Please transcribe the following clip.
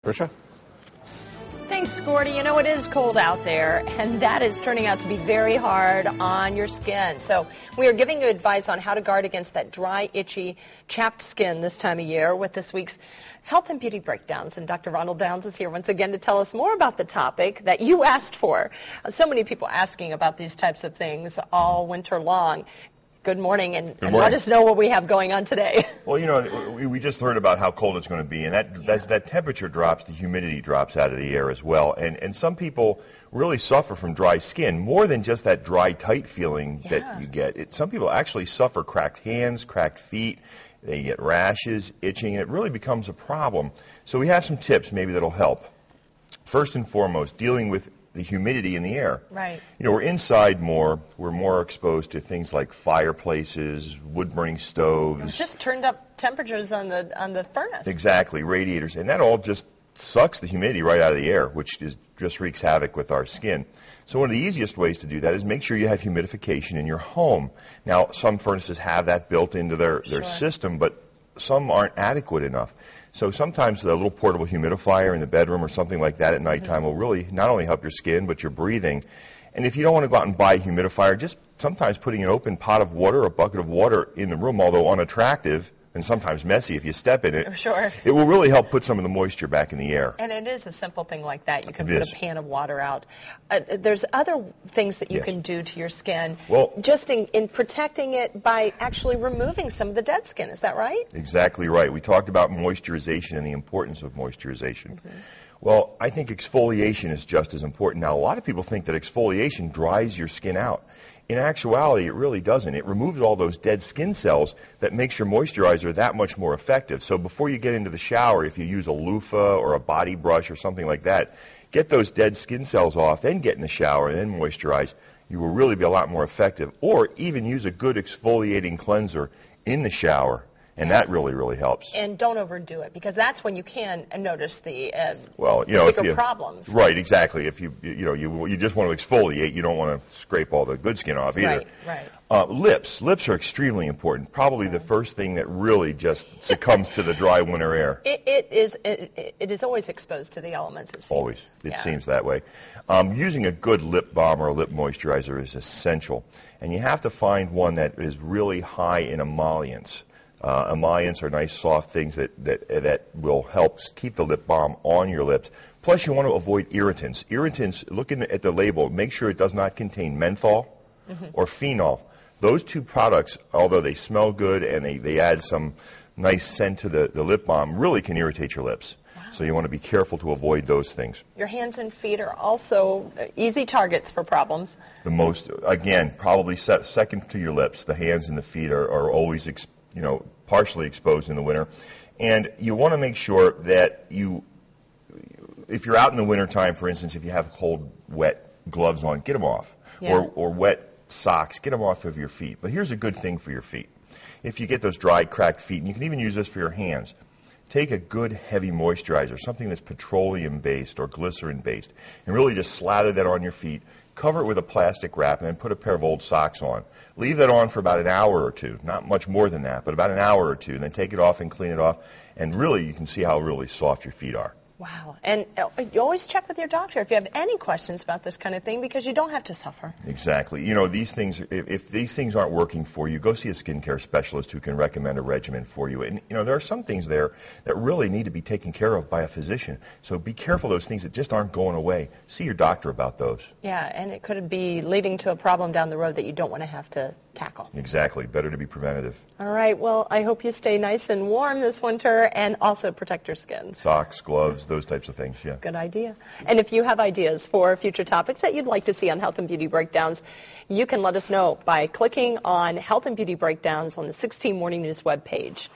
Tricia? Thanks, Gordy. You know, it is cold out there, and that is turning out to be very hard on your skin. So we are giving you advice on how to guard against that dry, itchy, chapped skin this time of year with this week's Health and Beauty Breakdowns. And Dr. Ronald Downs is here once again to tell us more about the topic that you asked for. So many people asking about these types of things all winter long. Good morning, and let us know what we have going on today. Well, you know, we just heard about how cold it's going to be, and that temperature drops, the humidity drops out of the air as well. And some people really suffer from dry skin, more than just that dry, tight feeling that you get. Some people actually suffer cracked hands, cracked feet. They get rashes, itching, and it really becomes a problem. So we have some tips maybe that'll help. First and foremost, dealing with the humidity in the air. Right. You know, we're inside more. We're more exposed to things like fireplaces, wood-burning stoves. It's just turned up temperatures on the furnace. Exactly, radiators. And that all just sucks the humidity right out of the air, which just wreaks havoc with our skin. So one of the easiest ways to do that is make sure you have humidification in your home. Now, some furnaces have that built into their system, but some aren't adequate enough. So sometimes the little portable humidifier in the bedroom or something like that at nighttime will really not only help your skin, but your breathing. And if you don't want to go out and buy a humidifier, just sometimes putting an open pot of water or a bucket of water in the room, although unattractive and sometimes messy if you step in it, it will really help put some of the moisture back in the air. And it is a simple thing like that. You can put a pan of water out. There's other things that you can do to your skin, just in protecting it by actually removing some of the dead skin. Is that right? Exactly right. We talked about moisturization and the importance of moisturization. Well, I think exfoliation is just as important. Now, a lot of people think that exfoliation dries your skin out. In actuality, it really doesn't. It removes all those dead skin cells that makes your moisturizer that much more effective. So before you get into the shower, if you use a loofah or a body brush or something like that, get those dead skin cells off, then get in the shower, and then moisturize. You will really be a lot more effective. Or even use a good exfoliating cleanser in the shower. And that really, really helps. And don't overdo it, because that's when you can notice the bigger problems. Right, exactly. If you just want to exfoliate, you don't want to scrape all the good skin off either. Right. Lips are extremely important. Probably the first thing that really just succumbs to the dry winter air. It is always exposed to the elements. It seems. Always. It seems that way. Using a good lip balm or a lip moisturizer is essential, and you have to find one that is really high in emollients. Emollients are nice, soft things that will help keep the lip balm on your lips. Plus, you want to avoid irritants. Irritants, looking at the label, make sure it does not contain menthol or phenol. Those two products, although they smell good and they add some nice scent to the lip balm, really can irritate your lips. So you want to be careful to avoid those things. Your hands and feet are also easy targets for problems. The most, again, probably second to your lips. The hands and the feet are always partially exposed in the winter. And you want to make sure that if you're out in the wintertime, for instance, if you have cold, wet gloves on, get them off. Or wet socks, get them off of your feet. But here's a good thing for your feet. If you get those dry, cracked feet, and you can even use this for your hands, take a good heavy moisturizer, something that's petroleum-based or glycerin-based, and really just slather that on your feet. Cover it with a plastic wrap, and then put a pair of old socks on. Leave that on for about an hour or two, not much more than that, but about an hour or two, and then take it off and clean it off, and really you can see how really soft your feet are. Wow. And you always check with your doctor if you have any questions about this kind of thing, because you don't have to suffer. Exactly. You know, these things, if these things aren't working for you, go see a skincare specialist who can recommend a regimen for you. And, there are some things there that really need to be taken care of by a physician. So be careful of those things that just aren't going away. See your doctor about those. Yeah, and it could be leading to a problem down the road that you don't want to have to tackle. Exactly. Better to be preventative. All right. Well, I hope you stay nice and warm this winter and also protect your skin. Socks, gloves, those types of things, yeah. Good idea. And if you have ideas for future topics that you'd like to see on Health and Beauty Breakdowns, you can let us know by clicking on Health and Beauty Breakdowns on the 16 Morning News webpage.